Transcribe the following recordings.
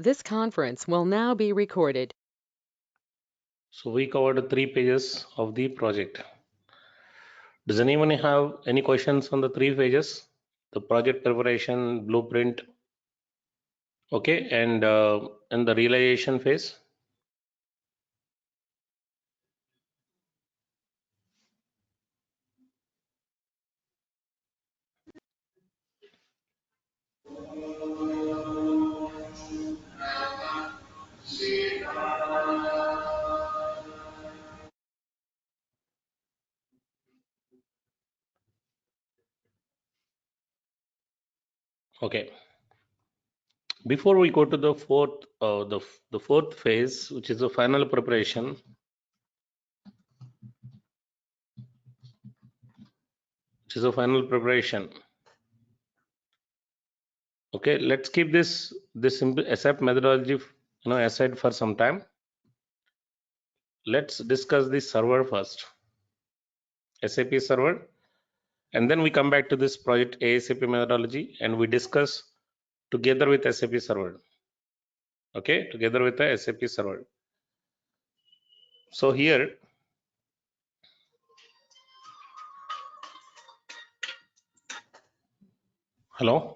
This conference will now be recorded. So we covered 3 pages of the project. Does anyone have any questions on the 3 pages? The project preparation, blueprint, okay, and the realization phase. Okay. Before we go to the fourth phase, which is the final preparation, which is the final preparation. Okay, let's keep this simple SAP methodology, aside for some time. Let's discuss the server first, SAP server, and then we come back to this project ASAP methodology and we discuss together with SAP server. Okay, together with the SAP server. So here, hello.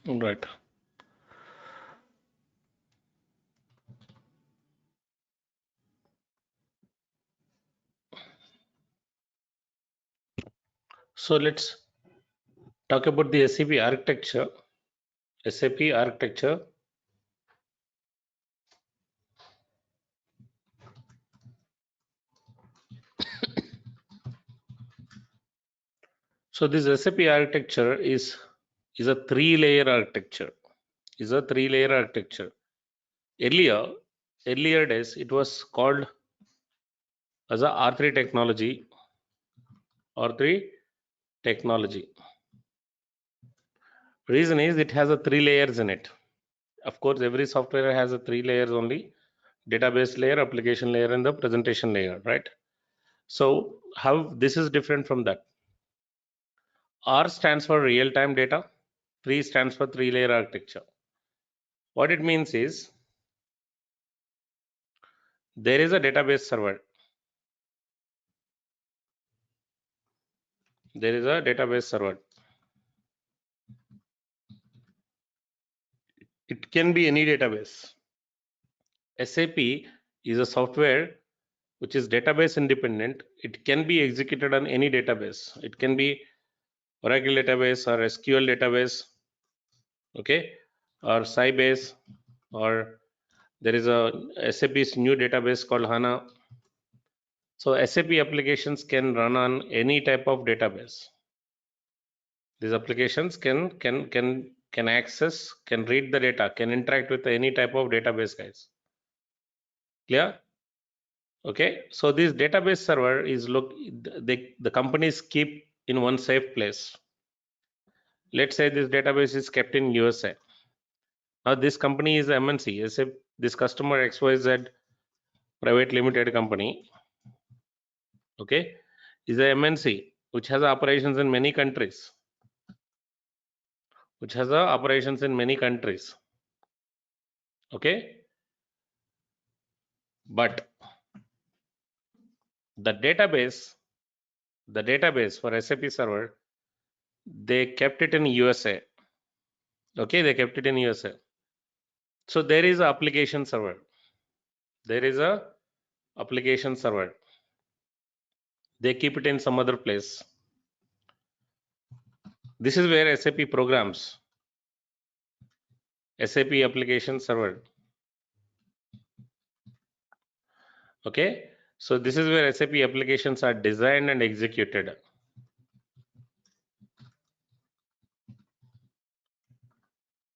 Right. So let's talk about the SAP architecture. SAP architecture. So this SAP architecture is a three-layer architecture. Is a three-layer architecture. Earlier days, it was called as a R3 technology. R3 technology. Reason is it has a 3 layers in it. Of course, every software has a 3 layers only: database layer, application layer, and the presentation layer, right? So how this is different from that? R stands for real-time data. 3 stands for three-layer architecture. What it means is there is a database server. There is a database server. It can be any database. SAP is a software which is database independent. It can be executed on any database. It can be Oracle database or SQL database, okay, or Sybase, or there is a SAP's new database called HANA. So SAP applications can run on any type of database. These applications can access, can read the data, can interact with any type of database, guys. Clear? Okay. So this database server is the companies keep in one safe place. Let's say this database is kept in USA. Now this company is MNC. This customer XYZ private limited company, okay, is a MNC which has operations in many countries, okay. But the database for SAP server, they kept it in USA, okay, they kept it in USA. So there is a application server, they keep it in some other place. This is where SAP programs, SAP application server, okay. So this is where SAP applications are designed and executed.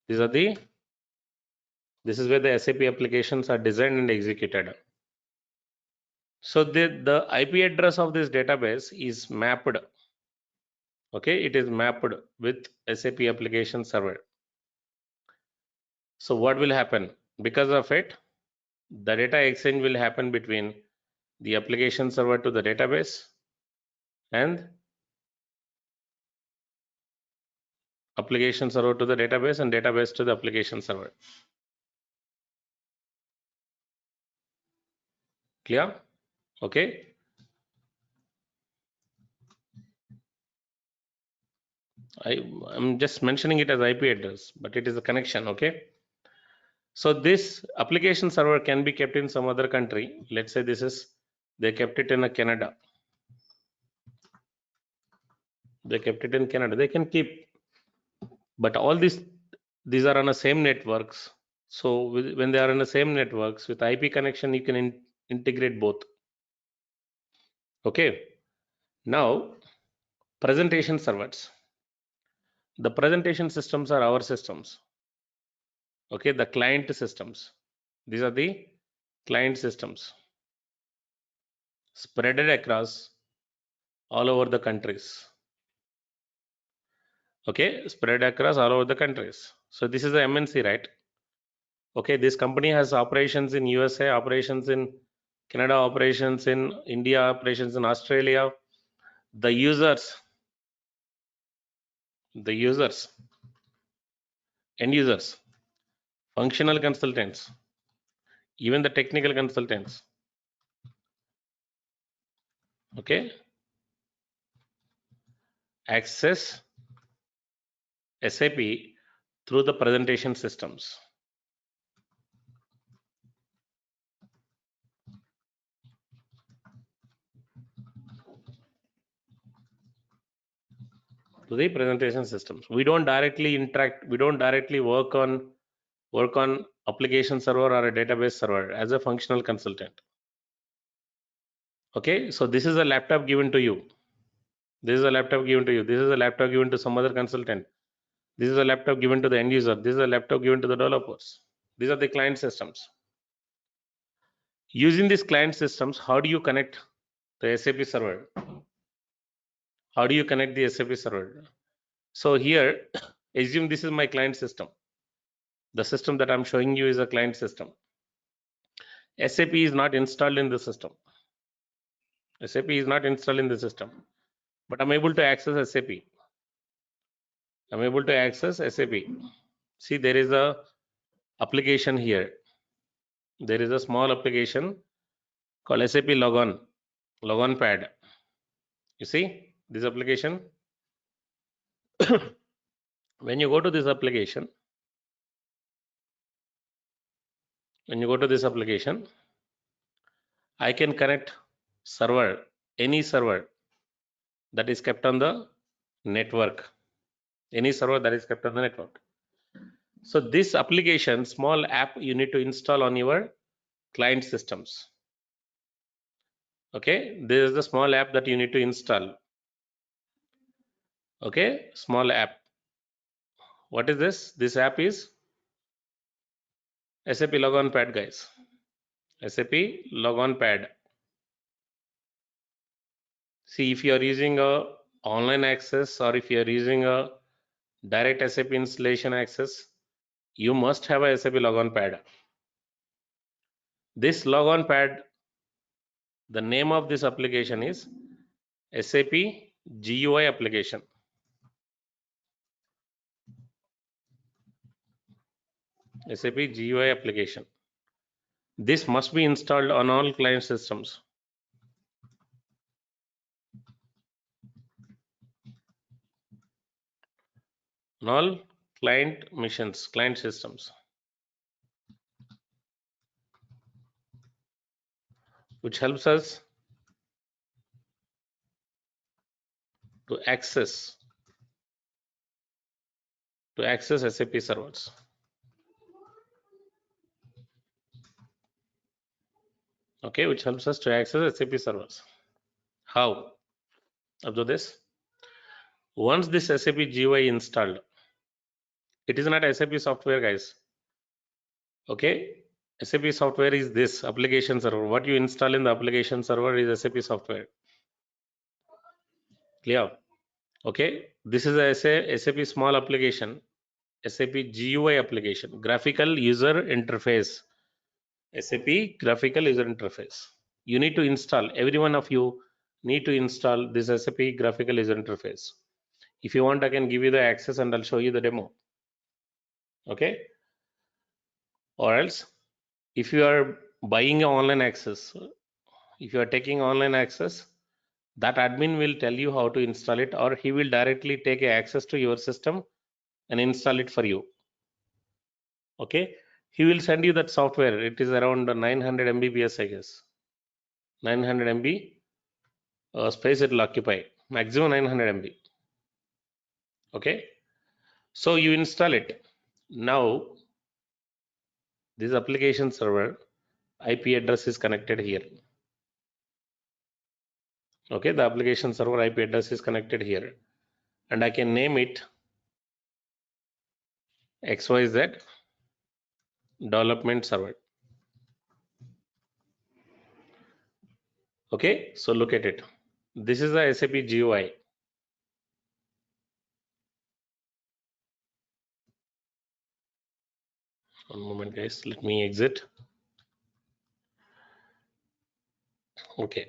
This is where the SAP applications are designed and executed. So the IP address of this database is mapped, okay, it is mapped with SAP application server. So what will happen? Because of it, the data exchange will happen between the application server to the database and application server to the database and database to the application server. Clear? Okay. I'm just mentioning it as IP address, but it is a connection, okay. So this application server can be kept in some other country. Let's say they kept it in Canada. They kept it in Canada. They can keep, but all these are on the same networks. So when they are in the same networks with IP connection, you can integrate both. Okay. Now presentation servers. The presentation systems are our systems. Okay, the client systems. These are the client systems spreaded across all over the countries. Okay, spread across all over the countries. So this is the MNC, right? Okay, this company has operations in USA, operations in Canada, operations in India, operations in Australia. The users, end users, functional consultants, even the technical consultants, okay, access SAP through the presentation systems. To the presentation systems. We don't directly interact, we don't directly work on application server or a database server as a functional consultant. Okay, so this is a laptop given to you. This is a laptop given to you. This is a laptop given to some other consultant. This is a laptop given to the end user. This is a laptop given to the developers. These are the client systems. Using these client systems, how do you connect the SAP server? How do you connect the SAP server? So here, assume this is my client system. The system that I'm showing you is a client system. SAP is not installed in the system. SAP is not installed in the system, but I'm able to access SAP. I'm able to access SAP. See, there is a application here. There is a small application called SAP Logon Pad. You see this application? When you go to this application, I can connect server, any server that is kept on the network. Any server that is kept on the network. So this application, small app, you need to install on your client systems. Okay, this is the small app that you need to install. Okay, small app. What is this? This app is SAP Logon Pad, guys. SAP Logon Pad. See, if you are using a online access or if you are using a direct SAP installation access, you must have a SAP logon pad. This logon pad, the name of this application is SAP GUI application. SAP GUI application. This must be installed on all client systems. On all client missions, client systems, which helps us to access SAP servers. Okay, which helps us to access SAP servers. How? Observe this. Once this SAP GUI installed, it is not SAP software, guys. Okay, SAP software is this application server. What you install in the application server is SAP software. Clear? Okay, this is a SAP small application, SAP GUI application, graphical user interface. SAP graphical user interface. You need to install, every one of you need to install this SAP graphical user interface. If you want, I can give you the access and I'll show you the demo. Okay, or else if you are buying online access, if you are taking online access, that admin will tell you how to install it, or he will directly take access to your system and install it for you. Okay, he will send you that software. It is around 900 Mbps, I guess. 900 MB space it will occupy, maximum 900 MB. Okay, so you install it. Now this application server IP address is connected here. Okay, the application server IP address is connected here, and I can name it XYZ development server. Okay, so look at it. This is the SAP GUI. One moment, guys. Let me exit. Okay.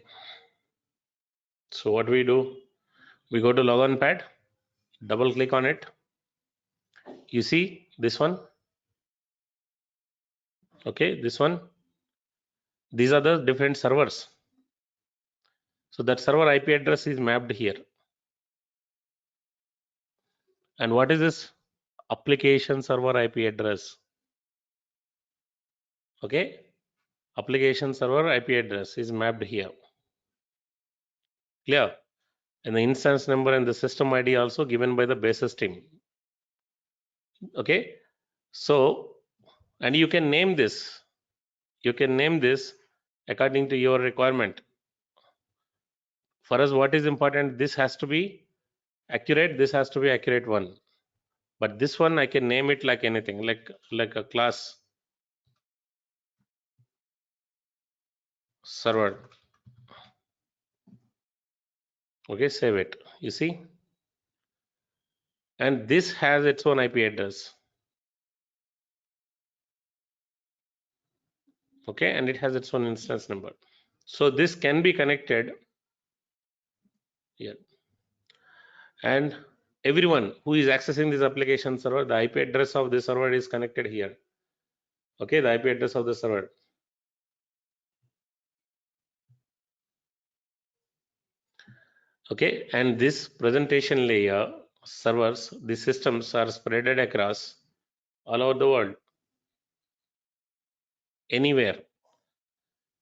So what we do? We go to logon pad. Double click on it. You see this one. Okay, this one. These are the different servers. So that server IP address is mapped here. And what is this application server IP address? Okay, application server IP address is mapped here. Clear? And the instance number and the system ID also given by the basis team. Okay, so and you can name this. You can name this according to your requirement. For us, what is important? This has to be accurate. This has to be accurate one. But this one I can name it like anything, like a class server. Okay, save it. You see, and this has its own IP address. Okay, and it has its own instance number. So this can be connected here, and everyone who is accessing this application server, the IP address of this server is connected here. Okay, the IP address of the server. Okay, and this presentation layer servers, the systems are spreaded across all over the world, anywhere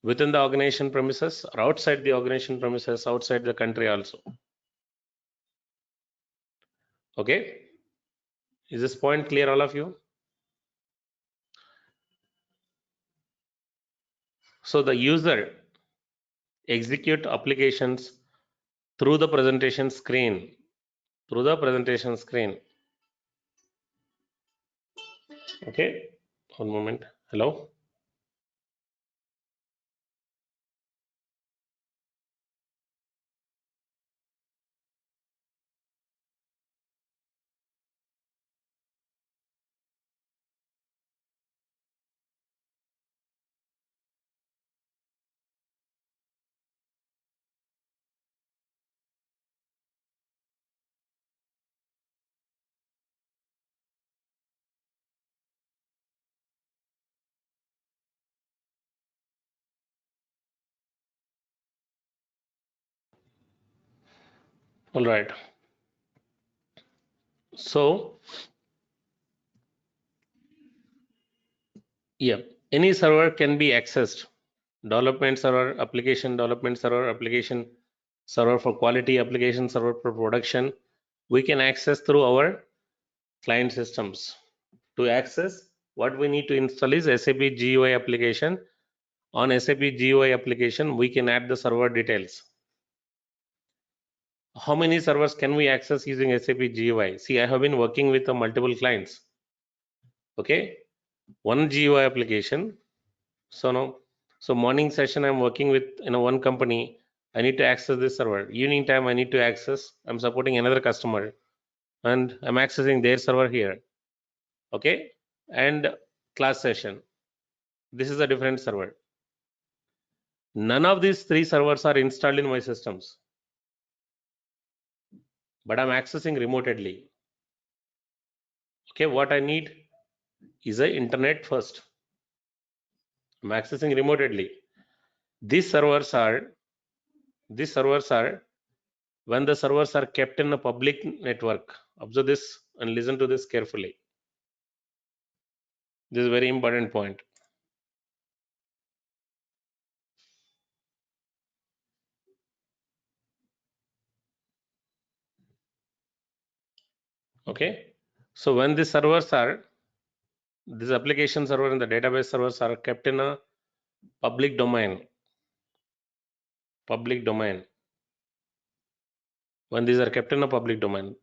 within the organization premises or outside the organization premises, outside the country also. Okay, is this point clear, all of you? So the user execute applications through the presentation screen. Through the presentation screen. Okay, one moment. Hello. All right. So yeah, any server can be accessed. Development server, application development server, application server for quality, application server for production. We can access through our client systems. To access, what we need to install is SAP GUI application. On SAP GUI application, we can add the server details. How many servers can we access using SAP GUI? See, I have been working with multiple clients. Okay, one GUI application. So now, so morning session I'm working with one company. I need to access this server. Evening time I need to access. I'm supporting another customer, and I'm accessing their server here. Okay, and class session. This is a different server. None of these three servers are installed in my systems, but I'm accessing remotely. Okay, what I need is a internet first. I'm accessing remotely. These servers are when the servers are kept in a public network. Observe this and listen to this carefully. This is a very important point. Okay, so when these application server and the database servers are kept in a public domain, public domain. When these are kept in a public domain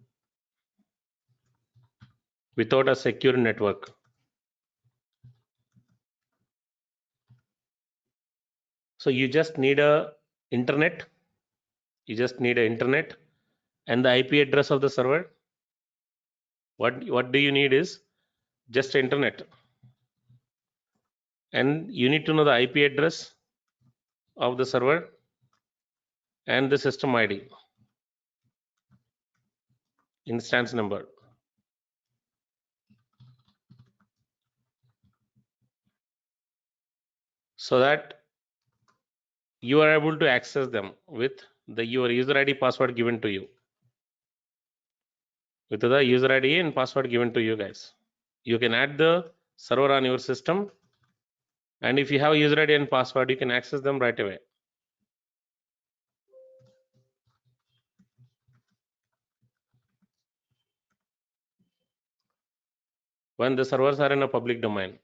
without a secure network, so you just need a internet. You just need a internet and the IP address of the server. What do you need is just internet, and you need to know the IP address of the server and the system ID, instance number, so that you are able to access them with your user ID password given to you. With the user ID and password given to you guys, you can add the server on your system, and if you have user ID and password, you can access them right away. When the servers are in a public domain.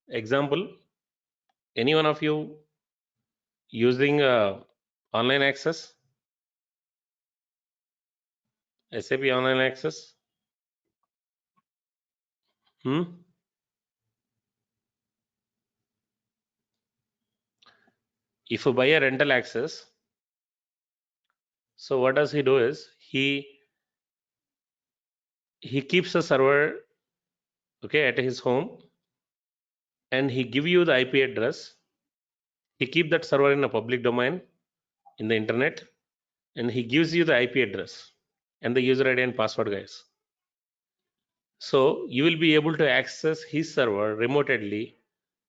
Example, any one of you using online access, SAP online access? If you buy a rental access, so what does he do is he keeps a server, okay, at his home, and he give you the IP address. He keep that server in a public domain in the internet, and he gives you the IP address and the user ID and password, guys. So you will be able to access his server remotely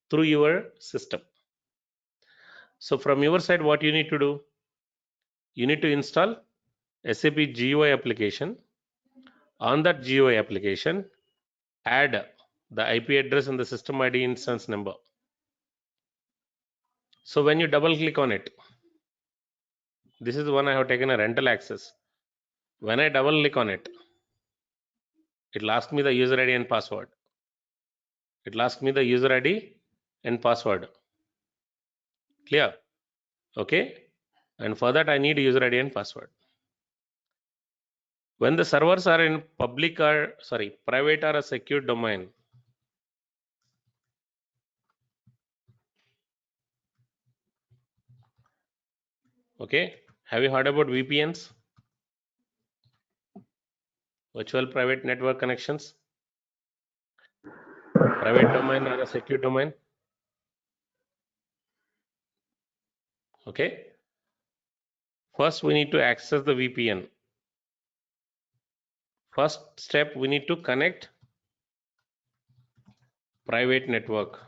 through your system. So from your side, what you need to do, you need to install SAP GUI application. On that GUI application, add the IP address and the system ID instance number. So when you double click on it, this is the one I have taken a rental access. When I double click on it, it will ask me the user ID and password. It will ask me the user ID and password. Clear? Okay. And for that, I need user ID and password. When the servers are in private or a secure domain, okay, have you heard about VPNs? Virtual private network connections? Private domain or a secure domain? Okay. First, we need to access the VPN. First step, we need to connect private network.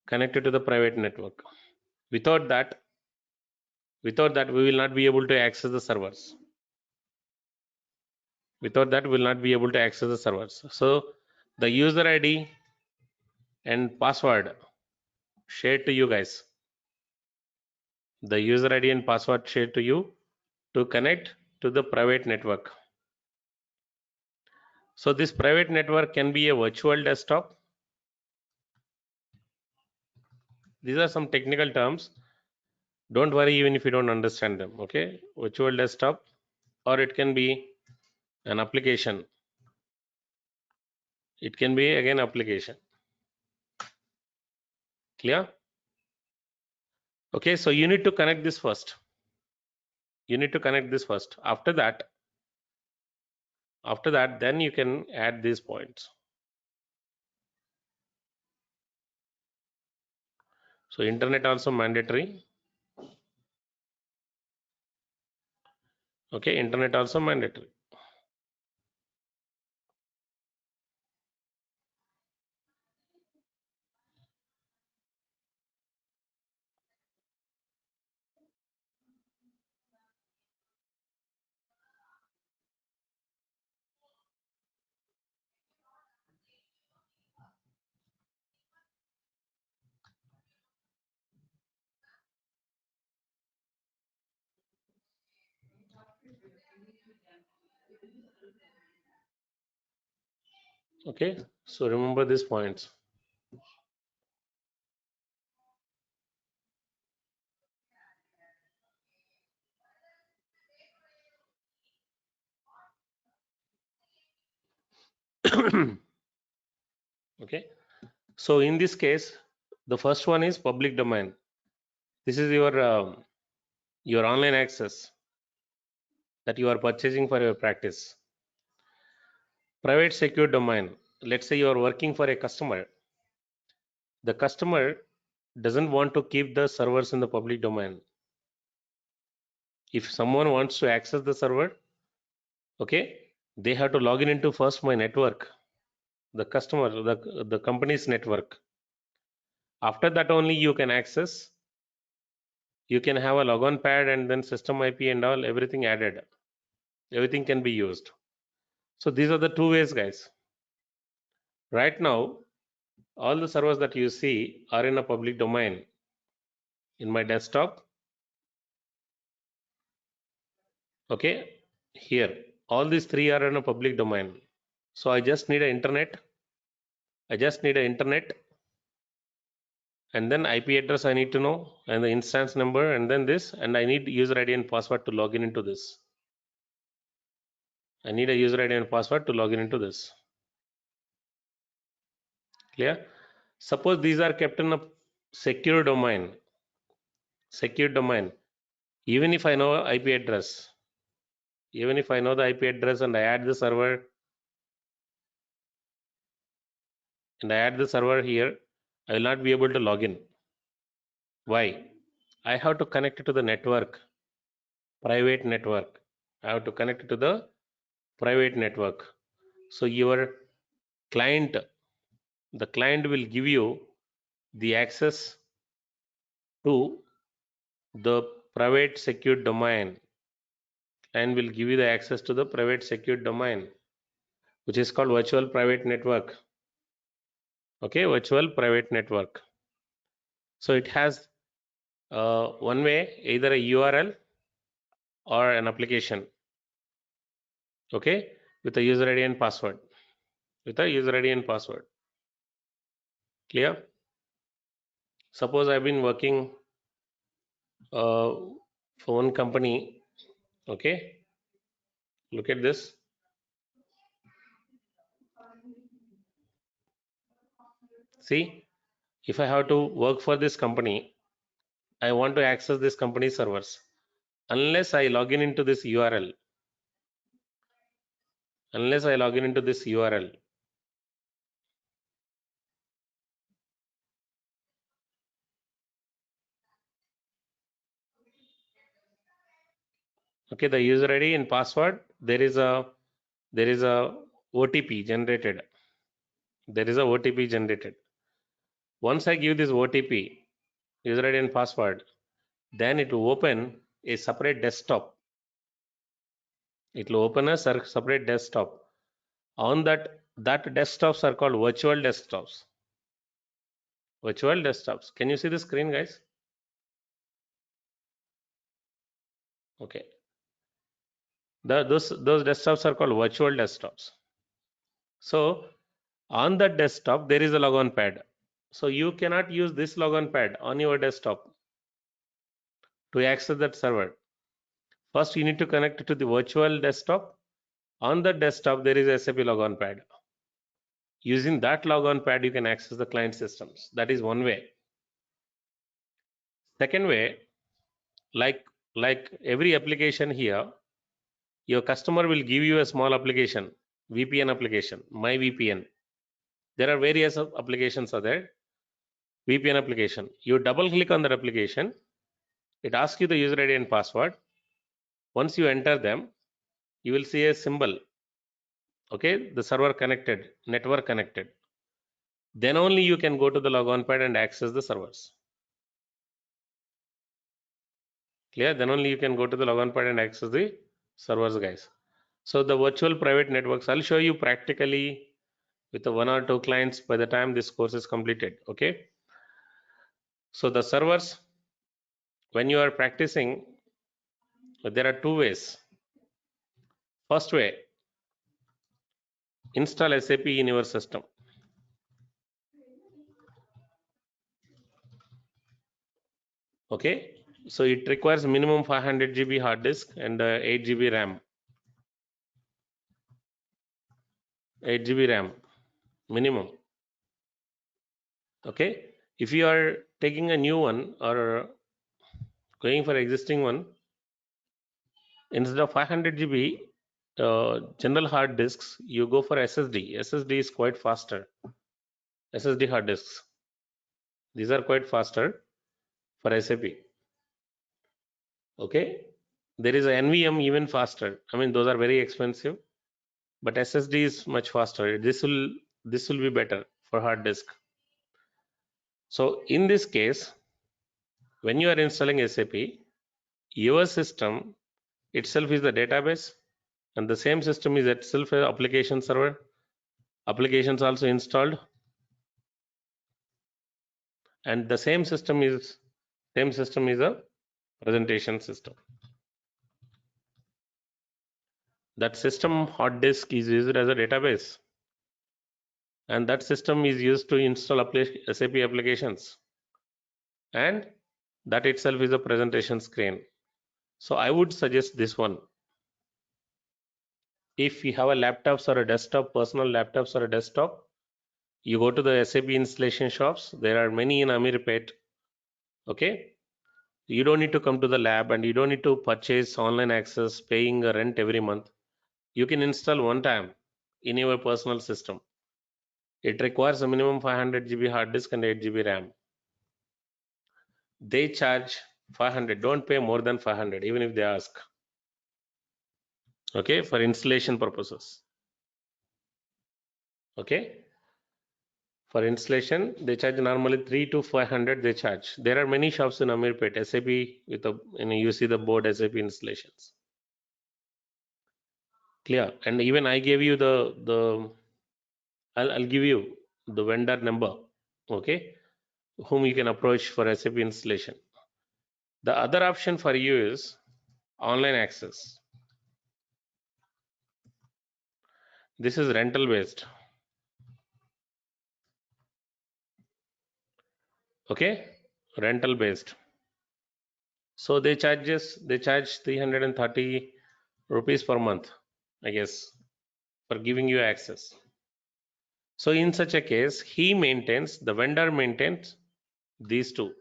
Connect it to the private network. Without that, Without that, we will not be able to access the servers. Without that, we will not be able to access the servers. So the user ID and password shared to you guys. The user ID and password shared to you to connect to the private network. So this private network can be a virtual desktop. These are some technical terms. Don't worry even if you don't understand them. Okay, virtual desktop, or it can be an application. It can be again application. Clear? Okay, so you need to connect this first. You need to connect this first. After that, then you can add these points. So internet also mandatory. Okay, internet also mandatory. Okay, so remember these points. Okay, so in this case, the first one is public domain. This is your online access that you are purchasing for your practice. Private secure domain. Let's say you are working for a customer. The customer doesn't want to keep the servers in the public domain. If someone wants to access the server, okay, they have to log in into first my network, the customer, the company's network. After that only you can access. You can have a logon pad and then system IP and all, everything added. Everything can be used. So these are the two ways, guys. Right now, all the servers that you see are in a public domain. In my desktop, okay, here, all these three are in a public domain. So I just need an internet. I just need an internet, and then IP address I need to know, and the instance number, and then this, and I need user ID and password to log in into this. I need a user ID and password to log in into this. Clear? Suppose these are kept in a secure domain. Secure domain. Even if I know IP address, even if I know the IP address and I add the server here, I will not be able to log in. Why? I have to connect it to the network, private network. I have to connect it to the private network. So your client, the client will give you the access to the private secured domain, and will give you the access to the private secured domain, which is called virtual private network. Okay, virtual private network. So it has one way, either a URL or an application. Okay, with a user ID and password. With a user ID and password. Clear? Suppose I've been working for one company. Okay, look at this. See, if I have to work for this company, I want to access this company's servers. Unless I log in into this URL, unless I log in into this URL, okay, the user ID and password, there is a OTP generated. There is a OTP generated. Once I give this OTP, user ID and password, then it will open a separate desktop. It will open a separate desktop. On that desktops are called virtual desktops. Virtual desktops. Can you see the screen, guys? Okay. Those desktops are called virtual desktops. So on that desktop there is a logon pad. So you cannot use this logon pad on your desktop to access that server. First you need to connect to the virtual desktop. On the desktop there is a SAP logon pad. Using that logon pad you can access the client systems. That is one way. Second way, like every application here, your customer will give you a small application, VPN application, my VPN. There are various applications are there. VPN application. You double click on that application. It asks you the user ID and password. Once you enter them, you will see a symbol. Okay, the server connected, network connected. Then only you can go to the logon pad and access the servers. Clear? Then only you can go to the logon pad and access the servers, guys. So the virtual private networks, I'll show you practically with the 1 or 2 clients by the time this course is completed. Okay. So the servers, when you are practicing, there are 2 ways. First way, install SAP in your system. Okay. So it requires minimum 500 GB hard disk and 8 GB RAM. 8 GB RAM minimum. Okay. If you are taking a new one or going for existing one, instead of 500 GB general hard disks, you go for SSD. SSD is quite faster. SSD hard disks. These are quite faster for SAP. Okay. There is a NVM even faster. I mean, those are very expensive, but SSD is much faster. This will be better for hard disk. So in this case, when you are installing SAP, your system itself is the database, and the same system is itself an application server. Applications also installed, and the same system is a presentation system. That system hard disk is used as a database, and that system is used to install SAP applications, and that itself is a presentation screen. So I would suggest this one. If you have a laptops or a desktop, personal laptops or a desktop, you go to the SAP installation shops. There are many in Amirpet. Okay, you don't need to come to the lab, and you don't need to purchase online access, paying a rent every month. You can install one time in your personal system. It requires a minimum 500 GB hard disk and 8 GB RAM. They charge 500. Don't pay more than 500, even if they ask. Okay, for installation purposes. Okay, for installation they charge normally 3 to 500. They charge. There are many shops in Amirpet. SAP with a, you see the board SAP installations. Clear? And even I gave you I'll give you the vendor number. Okay, whom you can approach for SAP installation. The other option for you is online access. This is rental based. Okay, rental based. So they charge 330 rupees per month, I guess, for giving you access. So in such a case, the vendor maintains these two.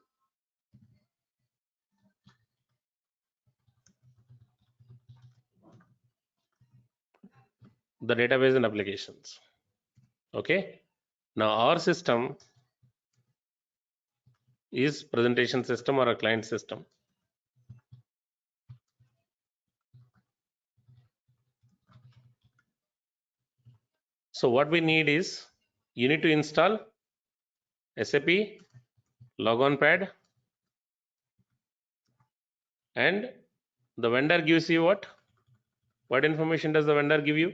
The database and applications. Okay. Now our system is presentation system or a client system. So what we need is, you need to install SAP logon pad and The vendor gives you what? What information does the vendor give you?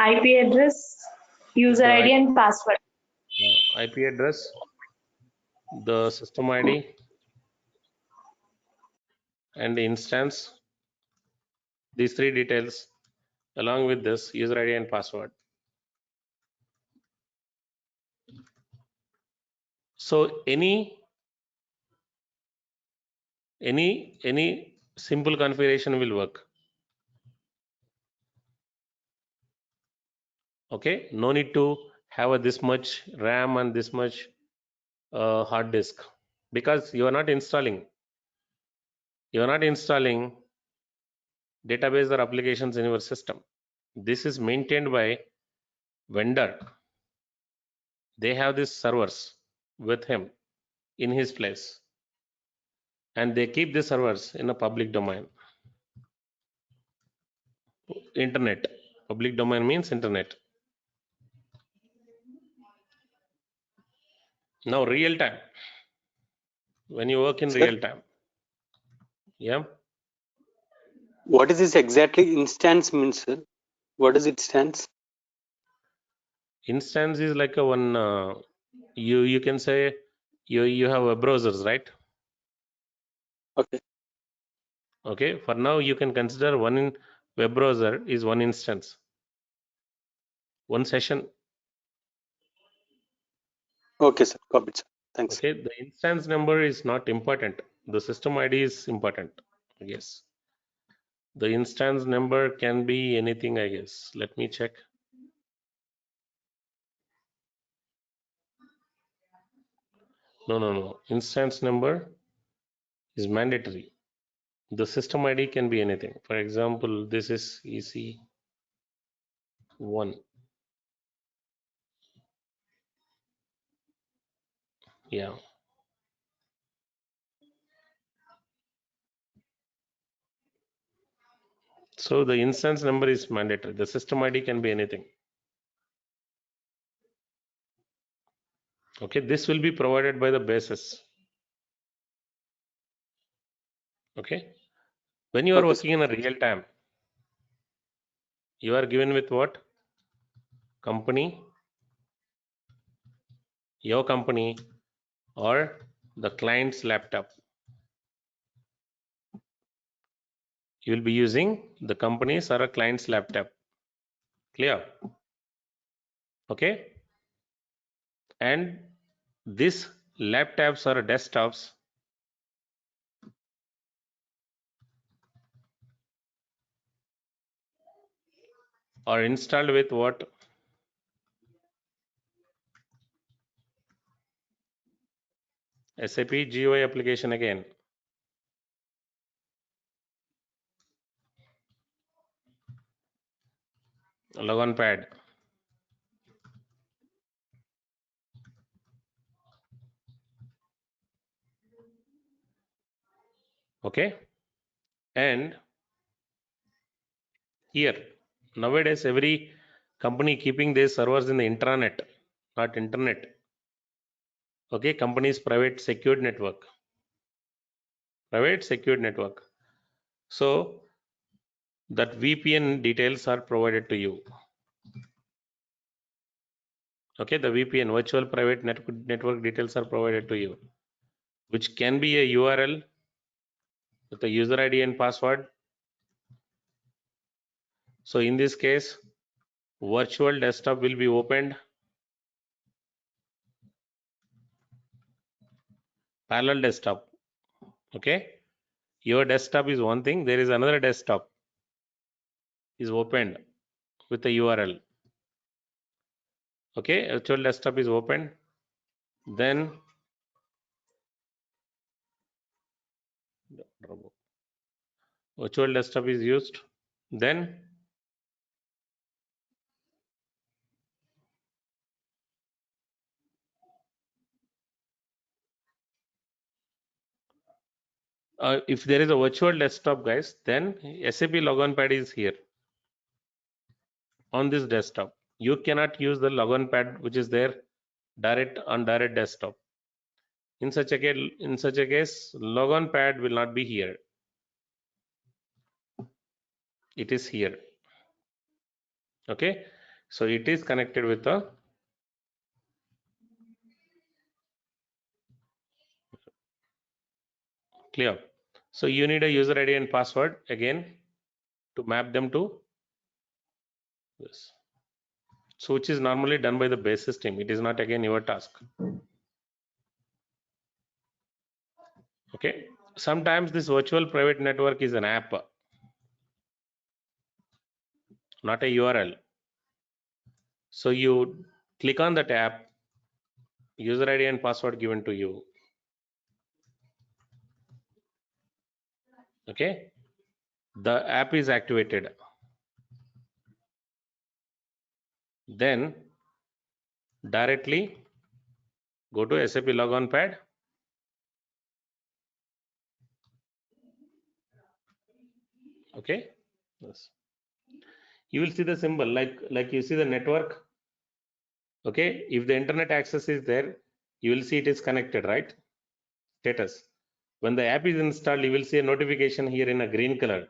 IP address, user The ID and password. IP address, the system ID, and the instance. These three details along with this user ID and password. So any simple configuration will work. Okay, no need to have this much RAM and this much hard disk, because you are not installing database or applications in your system. This is maintained by vendor. They have these servers with him in his place, and they keep the servers in a public domain. Internet. Public domain means internet. Now real time. When you work in Sir, real time. Yeah. what is this exactly instance means, sir? What does it stands? Instance is like a one you can say you have web browsers, right? Okay. Okay, for now you can consider one in web browser is one instance, one session. Okay, sir. Copy, sir. Thanks. Okay, the instance number is not important. The system ID is important. Yes. The instance number can be anything, I guess. Let me check. No. Instance number is mandatory. The system ID can be anything. For example, this is EC1. Yeah. So the instance number is mandatory. The system ID can be anything. Okay, this will be provided by the basis. Okay. When you are Okay, sir. working in a real time, you are given with what? Company, your company, or the client's laptop. You will be using the company's or a client's laptop. Clear? Okay. And these laptops or desktops are installed with what? SAP GUI application again. Logon pad. Okay. And here, nowadays every company keeping their servers in the intranet, not internet. Okay, company's private secured network. Private secured network. So that VPN details are provided to you. Okay, the VPN, virtual private network details are provided to you, which can be a URL with a user ID and password. So in this case, virtual desktop will be opened. Parallel desktop. Okay, your desktop is one thing, there is another desktop is opened with a URL. Okay, virtual desktop is opened. Then virtual desktop is used. Then if there is a virtual desktop, guys, then SAP logon pad is here on this desktop. You cannot use the logon pad which is there direct desktop. In such a case, logon pad will not be here. It is here. Okay, so it is connected with the clear. So you need a user ID and password again to map them to this. So which is normally done by the base system. It is not again your task. Okay. Sometimes this virtual private network is an app, not a URL. So you click on that app, user ID and password given to you. Okay. The app is activated. Then directly go to SAP logon pad. Okay. Yes. You will see the symbol like you see the network. Okay. If the internet access is there, you will see it is connected, right? Status. When the app is installed, you will see a notification here in a green color.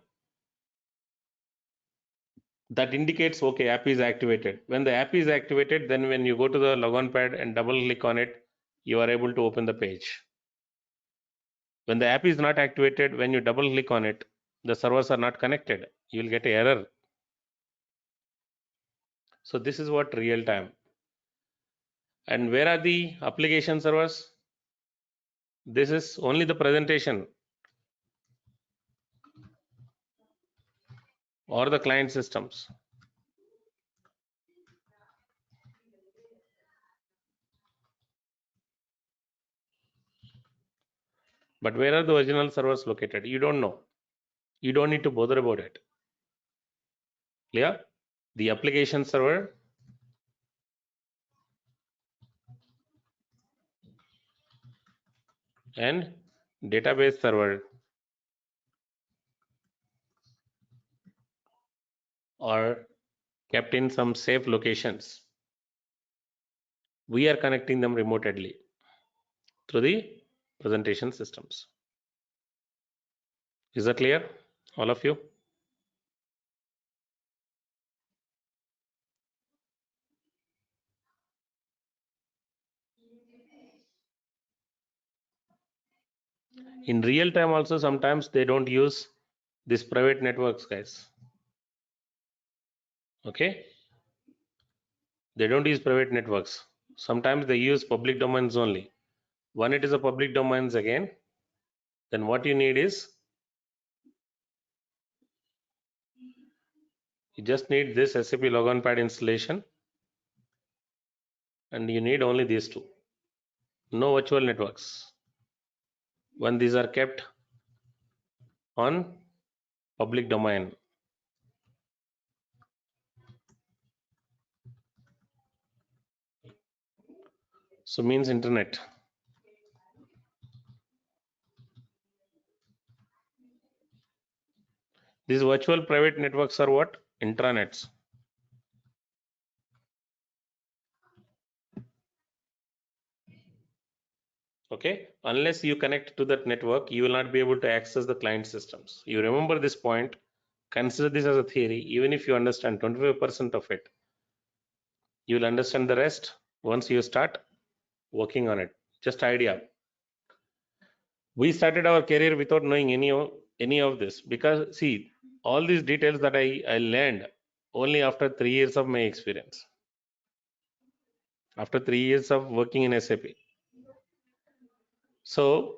That indicates, okay, app is activated. When the app is activated, then when you go to the logon pad and double click on it, you are able to open the page. When the app is not activated, when you double click on it, the servers are not connected. You will get an error. So this is what real time. And where are the application servers? This is only the presentation or the client systems. But where are the original servers located? You don't know. You don't need to bother about it. Clear? The application server and database server are kept in some safe locations. We are connecting them remotely through the presentation systems. Is that clear, all of you? In real time also, sometimes they don't use these private networks, guys. Okay, they don't use private networks. Sometimes they use public domains only. When it is a public domains again, then what you need is you just need this SAP logon pad installation, and you need only these two. No virtual networks. When these are kept on public domain. So means internet. These virtual private networks are what? Intranets. Okay, unless you connect to that network, you will not be able to access the client systems. You remember this point, consider this as a theory. Even if you understand 25% of it, you will understand the rest once you start working on it. Just idea. We started our career without knowing any of this, because see, all these details that I learned only after 3 years of my experience, after 3 years of working in SAP. So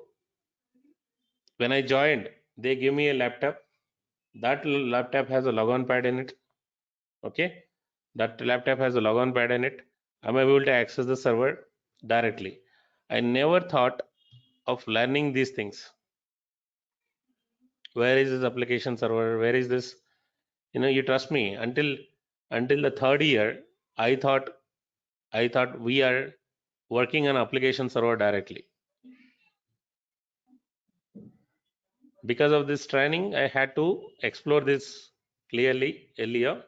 when I joined, they gave me a laptop. That laptop has a logon pad in it. Okay, that laptop has a logon pad in it. I'm able to access the server directly. I never thought of learning these things. Where is this application server? Where is this? You trust me. Until the third year, I thought we are working on application server directly. Because of this training, I had to explore this clearly earlier.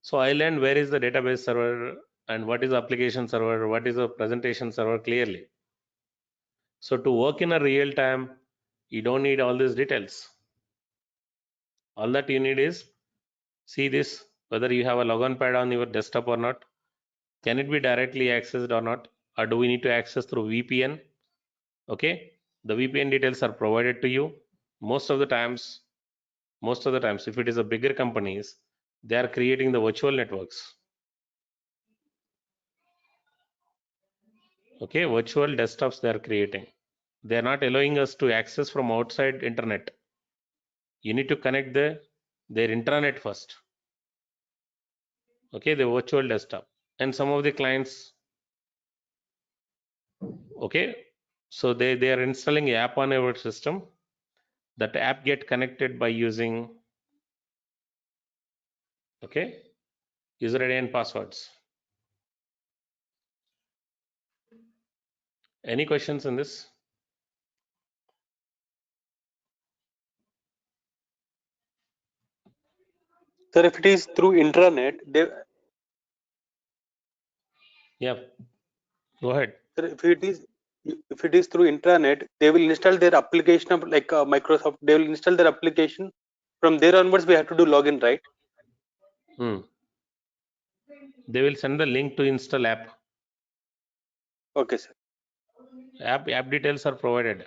So I learned where is the database server and what is application server, what is a presentation server clearly. So to work in a real time, you don't need all these details. All that you need is see this, whether you have a logon pad on your desktop or not. Can it be directly accessed or not? Or do we need to access through VPN? Okay, the VPN details are provided to you. Most of the times, if it is a bigger companies, they are creating the virtual networks. Okay, virtual desktops they are creating. They are not allowing us to access from outside internet. You need to connect their intranet first. Okay, the virtual desktop. And some of the clients, okay, so they are installing an app on our system. That app get connected by using, okay, user ID and passwords. Any questions in this? Sir, if it is through intranet, Yeah, go ahead. sir, if it is through intranet, they will install their application of like Microsoft. They will install their application. From there onwards, we have to do login, right? They will send the link to install app. Okay, sir. App details are provided.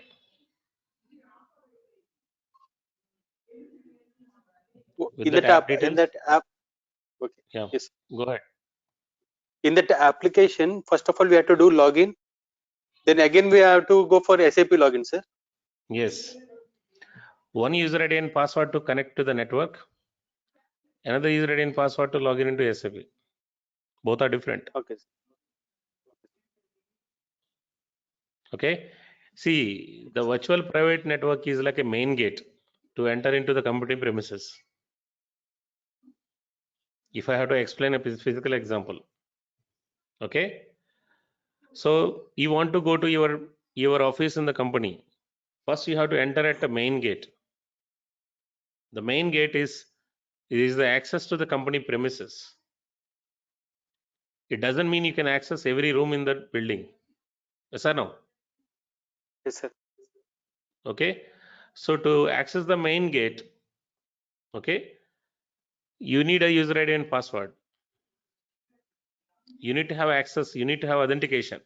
With In that that app, details, okay. yeah, Yes. go ahead. In that application, first of all, we have to do login. Then again, we have to go for SAP login, sir. Yes. One user ID and password to connect to the network. Another user ID and password to log in into SAP. Both are different. Okay. Sir. Okay. See, the virtual private network is like a main gate to enter into the company premises. If I have to explain a physical example. Okay. So you want to go to your office in the company. First, you have to enter at the main gate. The main gate is the access to the company premises. It doesn't mean you can access every room in that building. Yes or no? Yes, sir. Okay. So to access the main gate, okay, you need a user ID and password. You need to have access. You need to have authentication.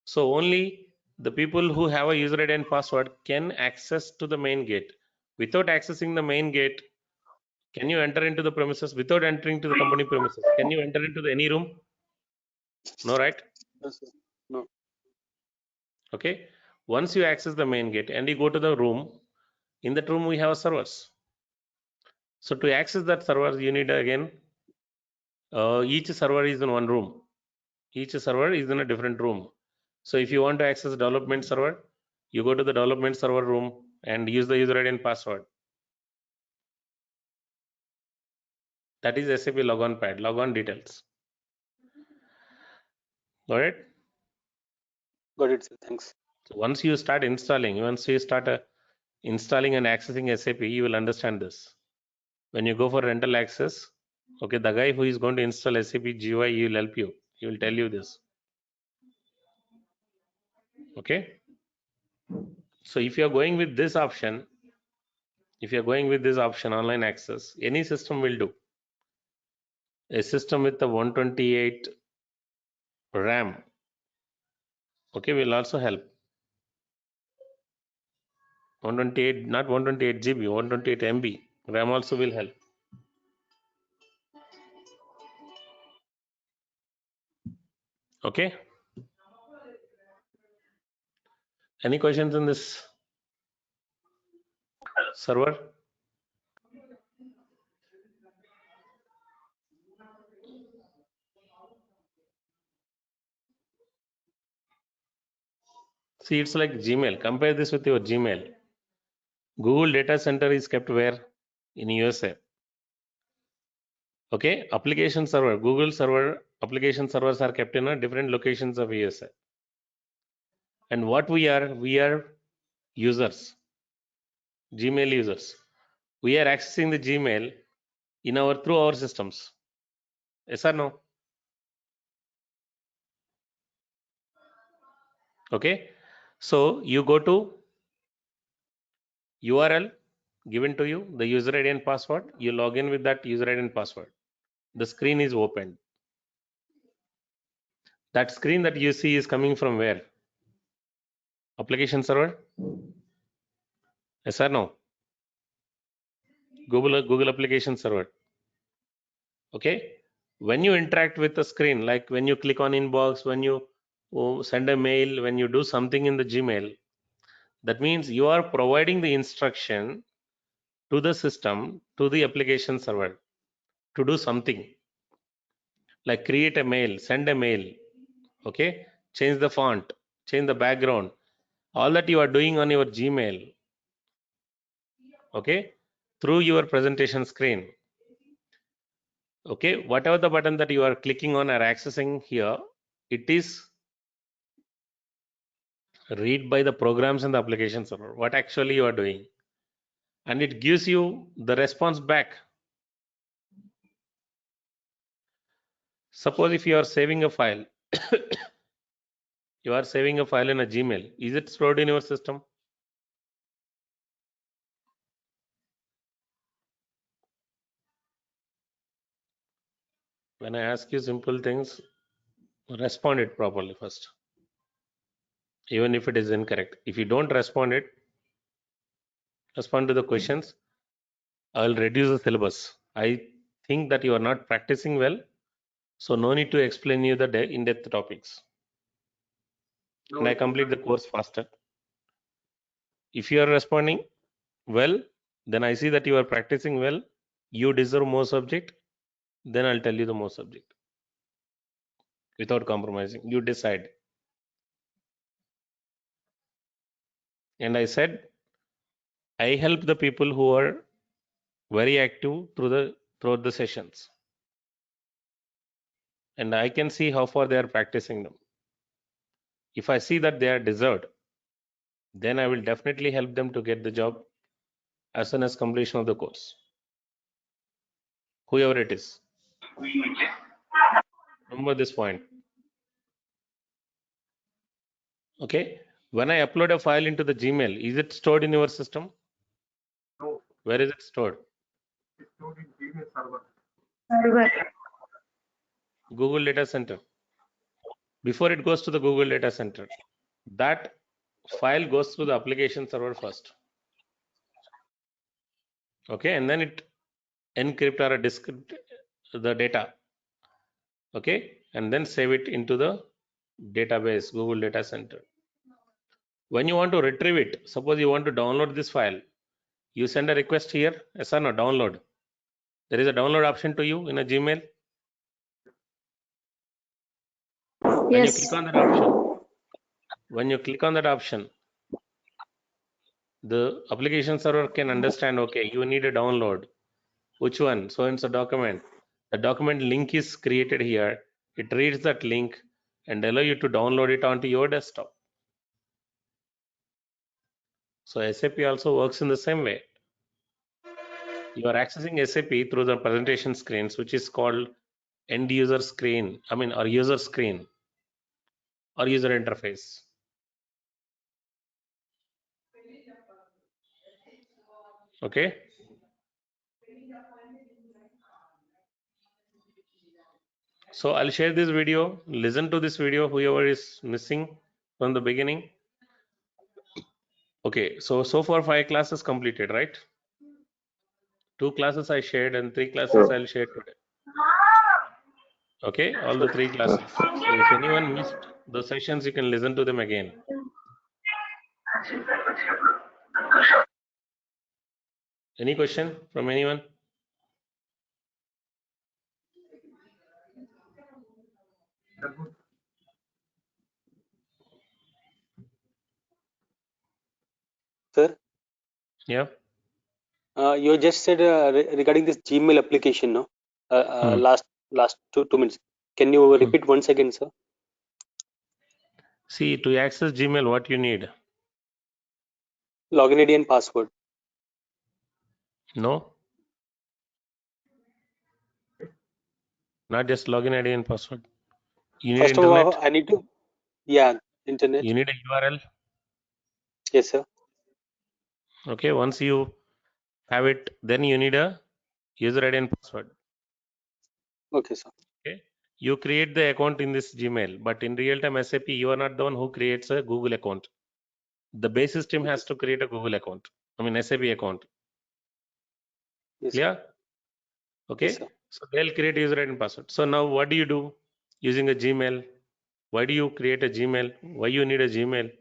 So only the people who have a user ID and password can access to the main gate. Without accessing the main gate, can you enter into the premises? Without entering to the company premises, can you enter into any room? No, right? No, sir. No. Okay. Once you access the main gate and you go to the room, in that room we have servers. So to access that server, you need again, each server is in one room. Each server is in a different room. So if you want to access development server, you go to the development server room and use the user ID and password. That is SAP logon pad, logon details. Got it? Got it, sir. Thanks. So once you start installing and accessing SAP, you will understand this. When you go for rental access, okay, the guy who is going to install SAP GUI, he will help you. He will tell you this. Okay. So if you are going with this option, online access, any system will do. A system with the 128 RAM, okay, will also help. 128, not 128 GB, 128 MB RAM also will help. Okay. Any questions in this server? See, it's like Gmail. Compare this with your Gmail. Google data center is kept where? In USA. Okay, application server, Google server, application servers are kept in a different locations of USA. And what we are users, Gmail users. We are accessing the Gmail through our systems. Yes or no? Okay, so you go to URL given to you, the user ID and password. You log in with that user ID and password. The screen is opened. That screen that you see is coming from where? Application server? Yes or no? Google application server. Okay, when you interact with the screen, like when you click on inbox, when you send a mail, when you do something in the Gmail, that means you are providing the instruction to the system, to the application server to do something, like create a mail, send a mail, okay, change the font, change the background, all that you are doing on your Gmail, okay, through your presentation screen. Okay, whatever the button that you are clicking on or accessing here, it is read by the programs in the application server, what actually you are doing, and it gives you the response back. Suppose if you are saving a file, you are saving a file in a Gmail, is it stored in your system? When I ask you simple things, respond it properly first, even if it is incorrect. If you don't respond to the questions, I'll reduce the syllabus. I think that you are not practicing well, so no need to explain you the in-depth topics. And I complete the course faster. If you are responding well, then I see that you are practicing well, you deserve more subject, then I'll tell you the more subject without compromising. You decide. And I said, I help the people who are very active throughout the sessions, and I can see how far they are practicing them. If I see that they are deserved, then I will definitely help them to get the job as soon as completion of the course, whoever it is. Remember this point. Okay, when I upload a file into the Gmail, is it stored in your system? No, Where is it stored? it's stored in Gmail server. Server. Google Data Center. Before it goes to the Google Data Center, that file goes through the application server first. Okay, and then it encrypt or decrypt the data. Okay, and then save it into the database, Google Data Center. When you want to retrieve it, suppose you want to download this file, you send a request here, yes or no, download. There is a download option to you in a Gmail. When you click Yes. on that option, the application server can understand, okay, you need a download. Which one? So it's a document. The document link is created here. It reads that link and allow you to download it onto your desktop. So SAP also works in the same way. You are accessing SAP through the presentation screens, which is called end user screen, or user screen or user interface. Okay. So I'll share this video. Listen to this video, whoever is missing from the beginning. Okay, so far 5 classes completed, right? 2 classes I shared and 3 classes I'll share today. Okay, all the 3 classes. So if anyone missed the sessions, you can listen to them again. Any question from anyone? Sir, Yeah. you just said regarding this Gmail application, no? Last 2 minutes. Can you repeat once again, sir? See, to access Gmail, what you need? Login ID and password. No, not just login ID and password. You need First of all, internet. I need to, yeah. Internet. You need a URL. Yes, sir. Okay, once you have it, then you need a user ID and password. Okay, sir. Okay, you create the account in this Gmail, but in real time SAP, you are not the one who creates a Google account. The base system Okay, has to create a Google account. I mean SAP account. yes, sir. Clear? Okay, Yes, sir. so they'll create user ID and password. So now what do you do using a Gmail? Why do you create a Gmail? Why you need a Gmail?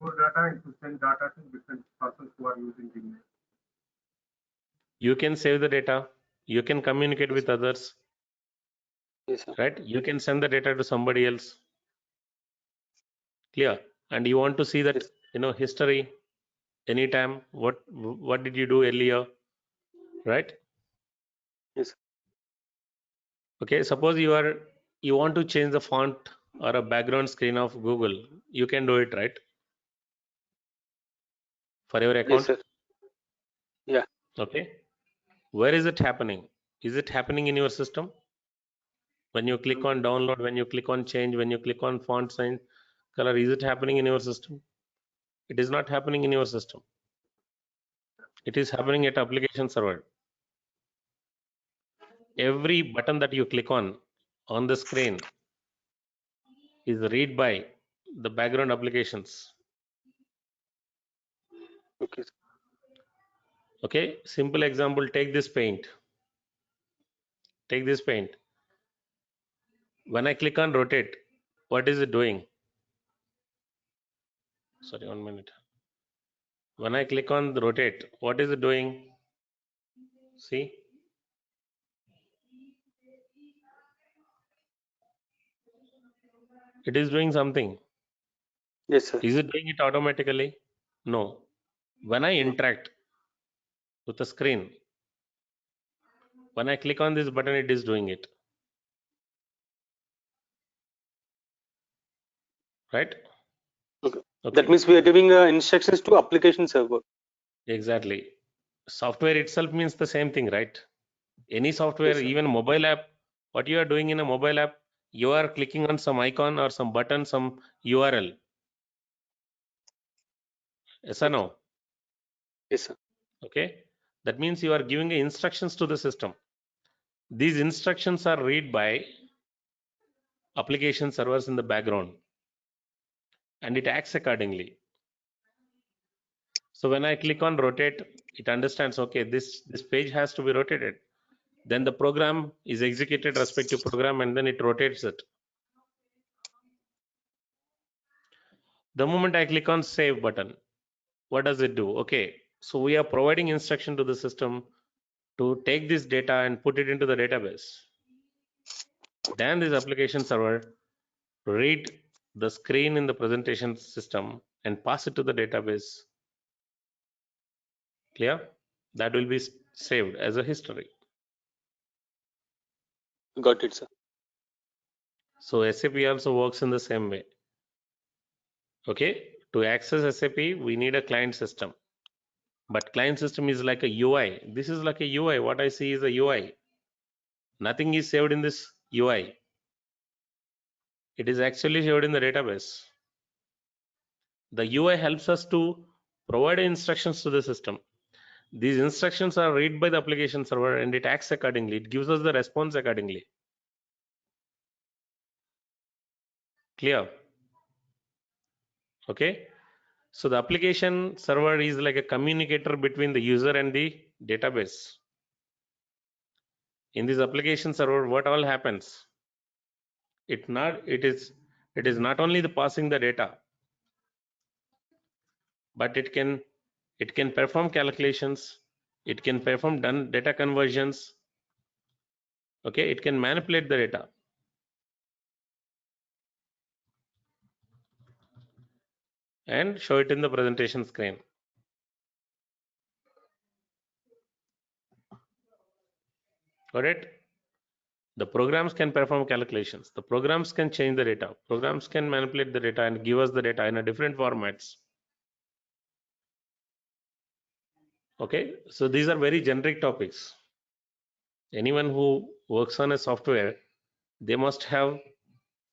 For data and to send data to different persons who are using Gmail. You can save the data. You can communicate Yes, with others, yes, sir. right? You can send the data to somebody else. Clear? And you want to see that, Yes, history anytime. What did you do earlier, right? yes, Okay, suppose you want to change the font or a background screen of Google. You can do it, right? For your yes, account. sir. Yeah. Okay. Where is it happening? Is it happening in your system? When you click on download, when you click on change, when you click on font size, color, is it happening in your system? It is not happening in your system. It is happening at application server. Every button that you click on the screen is read by the background applications. Okay, sir. Okay, simple example, take this paint. Take this paint. When I click on rotate, what is it doing? Sorry, 1 minute. When I click on the rotate, what is it doing? See? It is doing something. Yes, sir. Is it doing it automatically? No. When I No. interact with the screen, when I click on this button, it is doing it. Right? Okay. That Okay. means we are giving instructions to application server. Exactly. Software itself means the same thing, right? Any software, Yes, sir. even mobile app, what you are doing in a mobile app, you are clicking on some icon or some button, some URL. Yes or Okay. no? Yes, sir. Okay. That means you are giving instructions to the system. These instructions are read by application servers in the background and it acts accordingly. So when I click on rotate, it understands, okay, this page has to be rotated. Then the program is executed respective program and then it rotates it. The moment I click on save button, what does it do? Okay, so we are providing instruction to the system to take this data and put it into the database. Then this application server read the screen in the presentation system and pass it to the database. Clear? That will be saved as a history. Got it, sir. So SAP also works in the same way. Okay, to access SAP, we need a client system. But client system is like a UI. This is like a UI. What I see is a UI. Nothing is saved in this UI. It is actually saved in the database. The UI helps us to provide instructions to the system. These instructions are read by the application server and it acts accordingly. It gives us the response accordingly. Clear? Okay. So the application server is like a communicator between the user and the database. In this application server, what all happens? It is not only the passing the data, but it can perform calculations, it can perform data conversions. Okay, it can manipulate the data and show it in the presentation screen. Got it? The programs can perform calculations, the programs can change the data, programs can manipulate the data and give us the data in a different formats. Okay, so these are very generic topics. Anyone who works on a software, they must have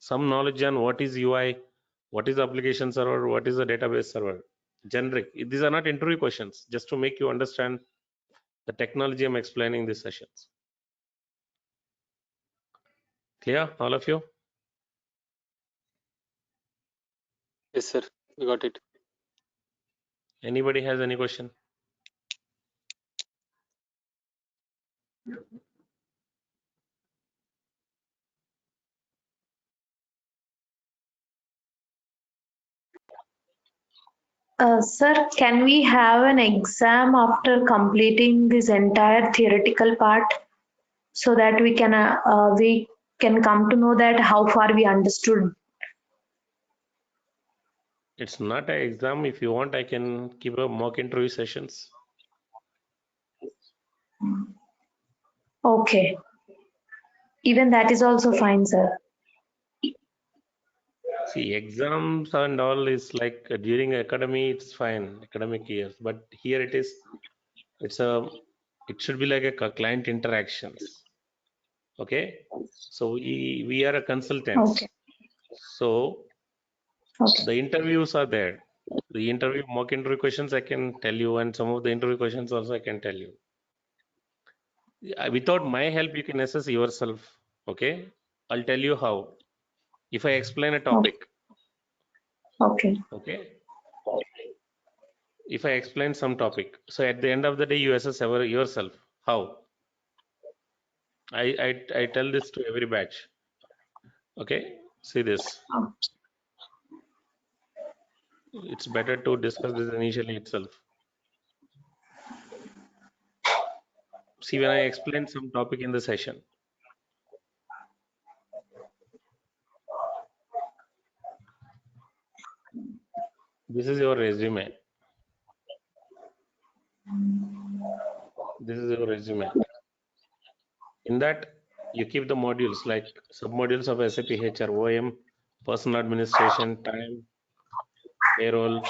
some knowledge on what is UI, what is the application server, what is the database server. Generic. These are not interview questions, just to make you understand the technology I'm explaining these sessions. Clear, all of you? Yes, sir. We got it. Anybody has any question? Sir, can we have an exam after completing this entire theoretical part so that we can come to know that how far we understood? It's not an exam. If you want, I can give a mock interview sessions. Okay. Even that is also fine, sir. See, exams and all is like during academy, it's fine, academic years. But here it should be like a client interactions. Okay. So we are a consultants. Okay. So Okay. the interviews are there. The interview, mock interview questions I can tell you, and some of the interview questions also I can tell you. Without my help, you can assess yourself. Okay. I'll tell you how. If I explain a topic, Okay. okay. If I explain some topic, so at the end of the day, you assess yourself. How? I tell this to every batch. Okay. See this. It's better to discuss this initially itself. See, when I explain some topic in the session, this is your resume. This is your resume. In that, you keep the modules like submodules of SAP HR, OM, personal administration, time, payroll,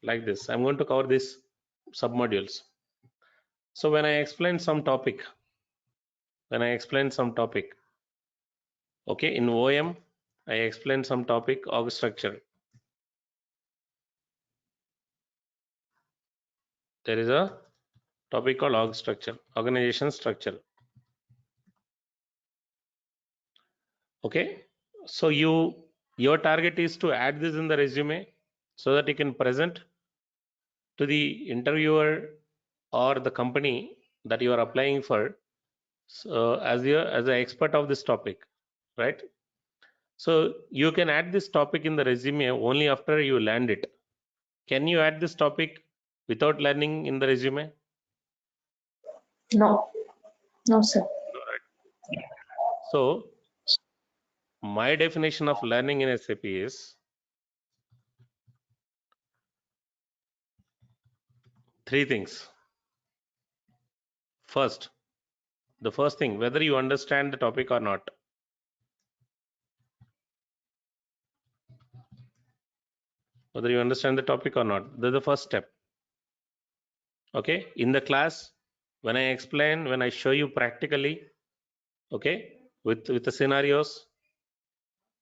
like this. I'm going to cover these submodules. So when I explain some topic, okay, in OM, I explain some topic, org structure. There is a topic called org structure, organization structure. Okay, so your target is to add this in the resume so that you can present to the interviewer or the company that you are applying for, so as an expert of this topic, right? So you can add this topic in the resume only after you land it. Can you add this topic without learning in the resume? No. No, sir. So my definition of learning in SAP is three things. First, the first thing, whether you understand the topic or not. Whether you understand the topic or not. That's the first step. Okay, in the class, when I explain, when I show you practically, okay, with the scenarios,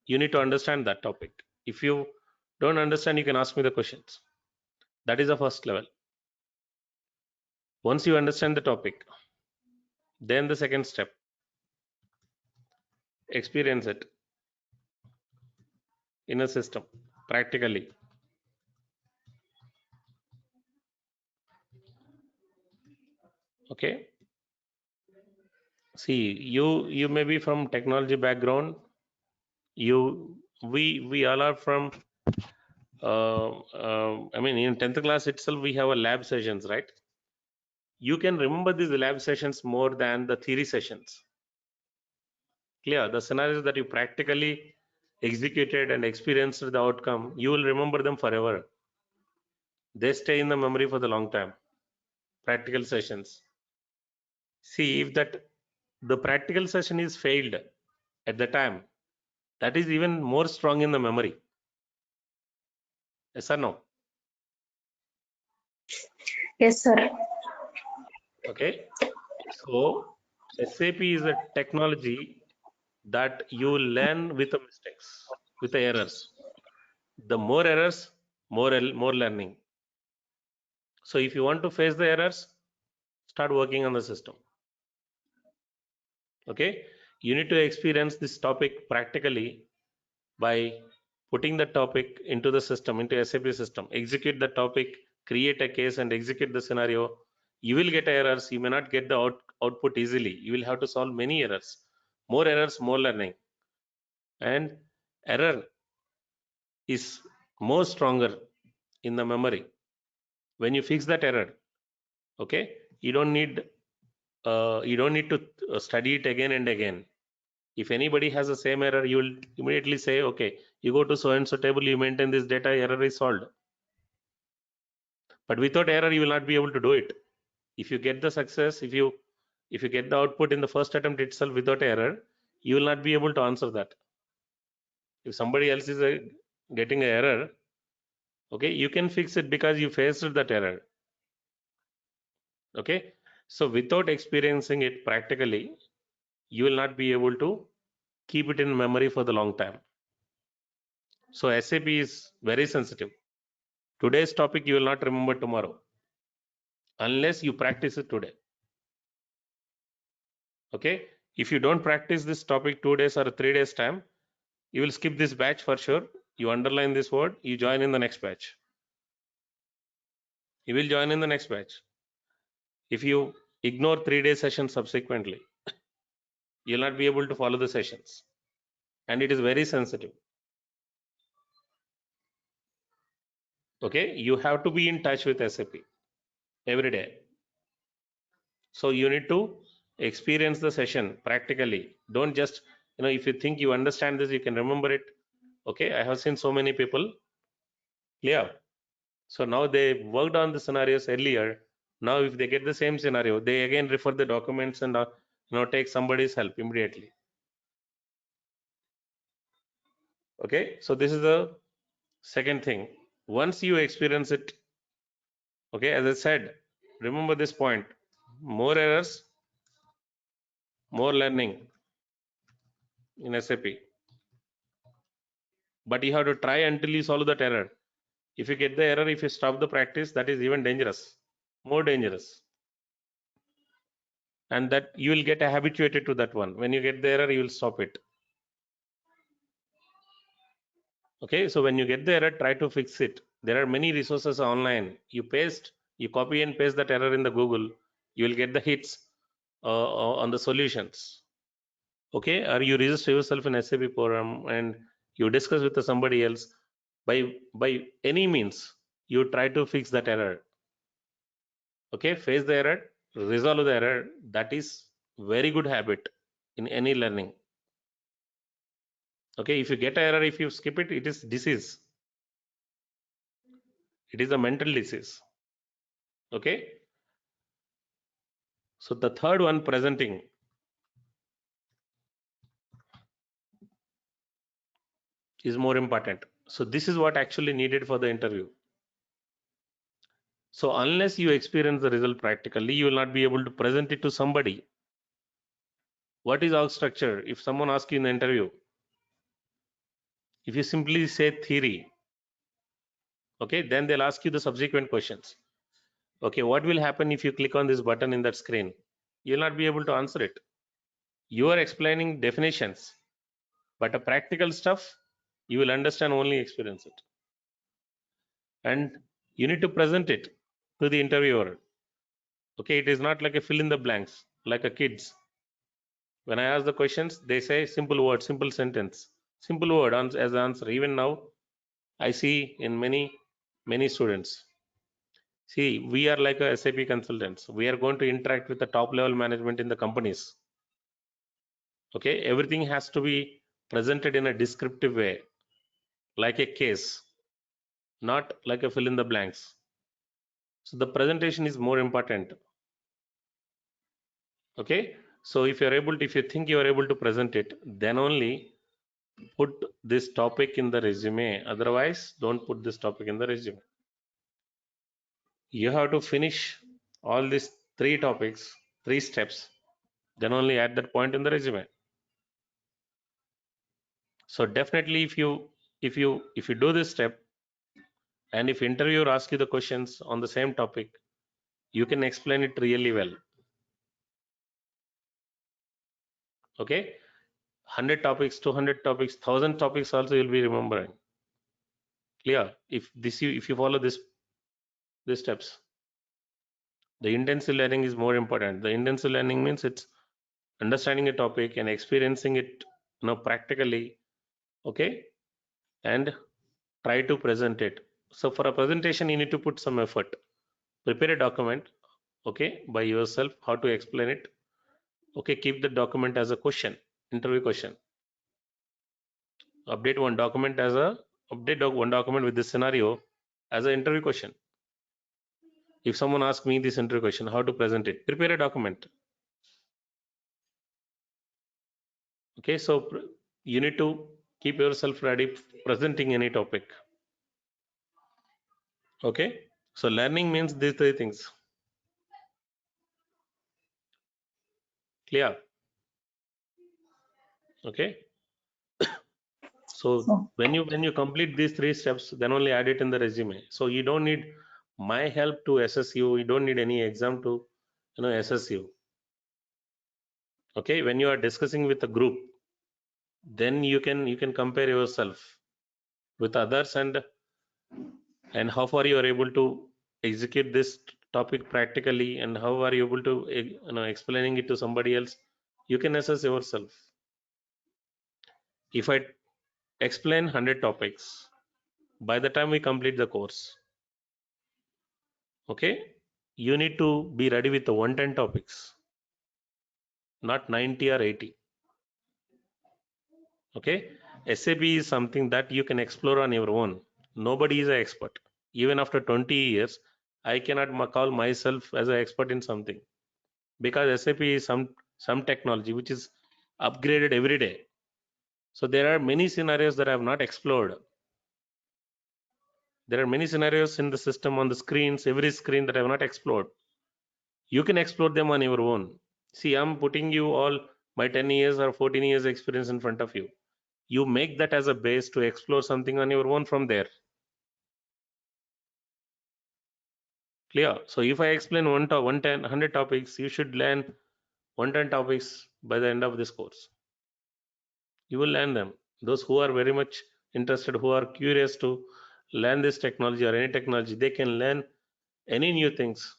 you need to understand that topic. If you don't understand, you can ask me the questions. That is the first level. Once you understand the topic, then the second step, experience it in a system practically. Okay, see, you may be from technology background, we all are from I mean, in 10th class itself we have a lab sessions, right? You can remember these lab sessions more than the theory sessions. Clear? The scenarios that you practically executed and experienced the outcome, you will remember them forever. They stay in the memory for the long time. Practical sessions. See, if that the practical session is failed at the time, that is even more strong in the memory. Yes or no? Yes, sir. Okay. So SAP is a technology that you learn with the mistakes, with the errors. The more errors, more learning. So if you want to face the errors, start working on the system. Okay, you need to experience this topic practically by putting the topic into the system, into SAP system. Execute the topic, create a case, and execute the scenario. You will get errors. You may not get the output easily. You will have to solve many errors. More errors, more learning. And error is more stronger in the memory when you fix that error. Okay, you don't need to study it again and again. If anybody has the same error, you will immediately say, okay, you go to so and so table, you maintain this data, error is solved. But without error, you will not be able to do it. If you get the success, if you get the output in the first attempt itself without error, you will not be able to answer that. If somebody else is getting an error, okay, you can fix it because you faced that error. Okay, so without experiencing it practically, you will not be able to keep it in memory for the long time. So SAP is very sensitive. Today's topic you will not remember tomorrow unless you practice it today. Okay, if you don't practice this topic 2 days or 3 days time, you will skip this batch for sure. You underline this word, you join in the next batch. You will join in the next batch. If you ignore 3-day sessions subsequently, you will not be able to follow the sessions, and it is very sensitive. Okay, you have to be in touch with SAP every day. So you need to experience the session practically. Don't just, if you think you understand this, you can remember it. Okay, I have seen so many people. Yeah, so now they worked on the scenarios earlier. Now if they get the same scenario, they again refer the documents and take somebody's help immediately. Okay, so this is the second thing. Once you experience it, okay, as I said, remember this point: more errors, more learning in SAP. But you have to try until you solve that error. If you get the error, if you stop the practice, that is even dangerous, more dangerous. And that you will get habituated to that one. When you get the error, you will stop it. Okay, so when you get the error, try to fix it. There are many resources online. You copy and paste that error in the Google, you will get the hits on the solutions. Okay, or you register yourself in SAP program and you discuss with somebody else. By any means, you try to fix that error. Okay, face the error, resolve the error. That is very good habit in any learning. Okay, if you get an error, if you skip it, it is disease. It is a mental disease. Okay, so the third one, presenting, is more important. So this is what actually needed for the interview. So unless you experience the result practically, you will not be able to present it to somebody. What is our structure? If someone asks you in the interview, if you simply say theory, okay, then they'll ask you the subsequent questions. Okay, what will happen if you click on this button in that screen? You'll not be able to answer it. You are explaining definitions, but a practical stuff, you will understand only experience it. And you need to present it to the interviewer. Okay, it is not like a fill in the blanks, like a kids. When I ask the questions, they say simple word, simple sentence, simple word as answer. Even now, I see in many students. See, we are like a SAP consultants. We are going to interact with the top level management in the companies. Okay, everything has to be presented in a descriptive way, like a case, not like a fill in the blanks. So the presentation is more important. Okay, so if you think you are able to present it, then only put this topic in the resume. Otherwise, don't put this topic in the resume. You have to finish all these 3 topics, 3 steps, then only add that point in the resume. So definitely if you do this step, and if interviewer asks you the questions on the same topic, you can explain it really well. Okay, 100 topics, 200 topics, 1000 topics also you'll be remembering. Clear? If you follow these steps, the intensive learning is more important. The intensive learning means it's understanding a topic and experiencing it, practically. Okay, and try to present it. So for a presentation, you need to put some effort. Prepare a document, okay, by yourself, how to explain it. Okay, keep the document as a question, interview question. Update one document with this scenario as an interview question. If someone asks me this interview question, how to present it, prepare a document. Okay, so you need to keep yourself ready presenting any topic. Okay, so learning means these three things. Clear? Okay, so when you complete these three steps, then only add it in the resume. So you don't need my help to assess you. You don't need any exam to assess you. Okay, when you are discussing with a group, then you can compare yourself with others, and how far you are able to execute this topic practically, and how are you able to explaining it to somebody else. You can assess yourself. If I explain 100 topics, by the time we complete the course, okay, you need to be ready with the 110 topics, not 90 or 80. Okay, SAP is something that you can explore on your own. Nobody is an expert. Even after 20 years, I cannot call myself as an expert in something, because SAP is some technology which is upgraded every day. So there are many scenarios that I have not explored. There are many scenarios in the system, on the screens, every screen, that I have not explored. You can explore them on your own. See, I'm putting you all my 10 years or 14 years experience in front of you. You make that as a base to explore something on your own from there. Clear? So if I explain 100 topics, you should learn 110 topics by the end of this course. You will learn them. Those who are very much interested, who are curious to learn this technology or any technology, they can learn any new things.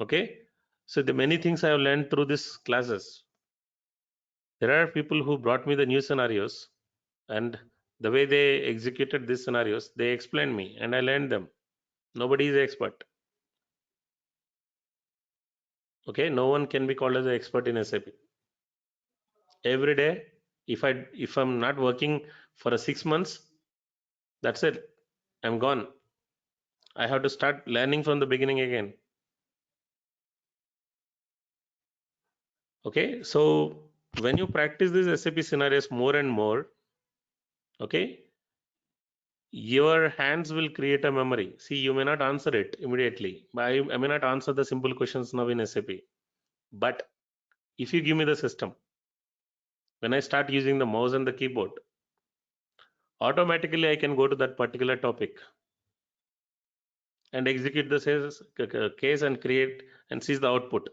Okay, so the many things I have learned through these classes. There are people who brought me the new scenarios, and the way they executed these scenarios, they explained me and I learned them. Nobody is an expert. Okay, no one can be called as an expert in SAP. Every day, if I'm not working for a 6 months, that's it, I'm gone. I have to start learning from the beginning again. Okay, so when you practice these SAP scenarios more and more, okay, your hands will create a memory. See, you may not answer it immediately. I may not answer the simple questions now in SAP, but if you give me the system, when I start using the mouse and the keyboard, automatically I can go to that particular topic and execute the case and create and see the output.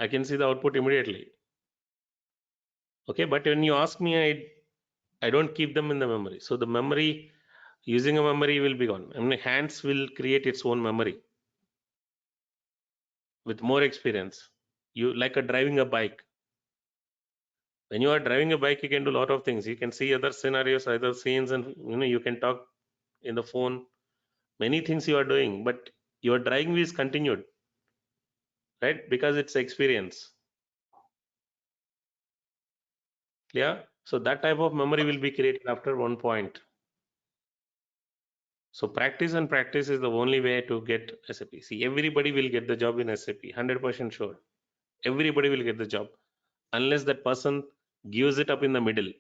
I can see the output immediately. Okay, but when you ask me, I don't keep them in the memory. So the memory, using a memory, will be gone. I mean, hands will create its own memory with more experience. You like a driving a bike. When you are driving a bike, you can do a lot of things. You can see other scenarios, other scenes, and you can talk in the phone. Many things you are doing, but your driving is continued, right? Because it's experience. Clear? So that type of memory will be created after one point. So practice and practice is the only way to get SAP. See, everybody will get the job in SAP, 100% sure. Everybody will get the job unless that person gives it up in the middle.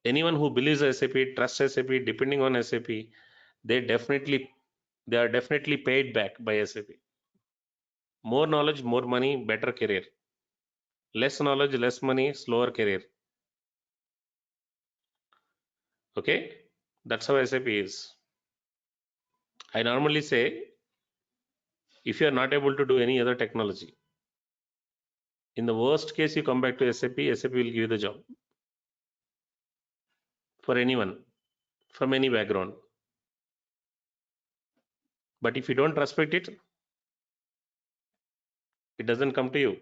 Anyone who believes SAP, trusts SAP, depending on SAP, they are definitely paid back by SAP. More knowledge, more money, better career. Less knowledge, less money, slower career. Okay, that's how SAP is. I normally say, if you are not able to do any other technology, in the worst case, you come back to SAP, SAP will give you the job for anyone from any background. But if you don't respect it, it doesn't come to you.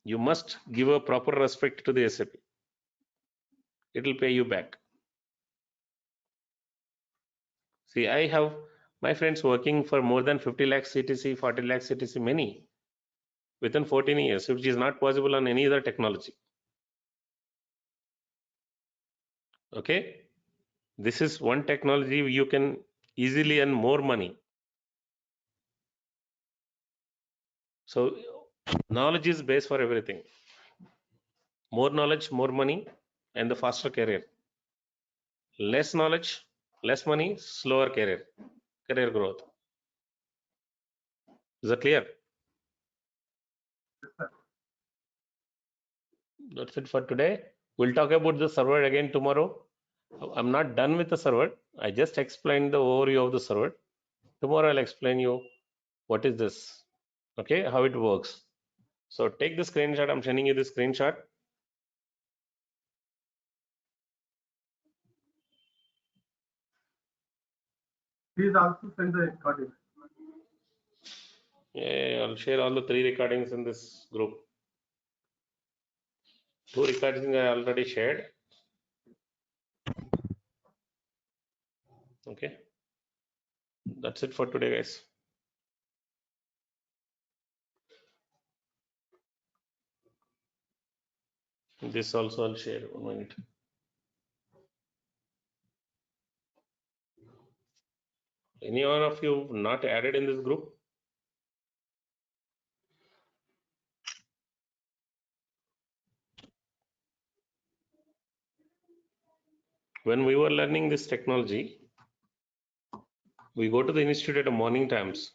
You must give a proper respect to the SAP. It will pay you back. See, I have my friends working for more than 50 lakh CTC, 40 lakh CTC, many within 14 years, which is not possible on any other technology. Okay, this is one technology you can easily earn more money. So knowledge is base for everything. More knowledge, more money, and the faster career. Less knowledge, less money, slower career growth. Is that clear? Yes, sir. That's it for today. We'll talk about the server again tomorrow. I'm not done with the server. I just explained the overview of the server. Tomorrow I'll explain you what is this, okay, how it works. So take the screenshot. I'm sending you the screenshot. Please also send the recording. Yeah, I'll share all the 3 recordings in this group. 2 recordings I already shared. Okay, that's it for today, guys. This also I'll share 1 minute. Any one of you not added in this group? When we were learning this technology, we go to the institute at the morning times.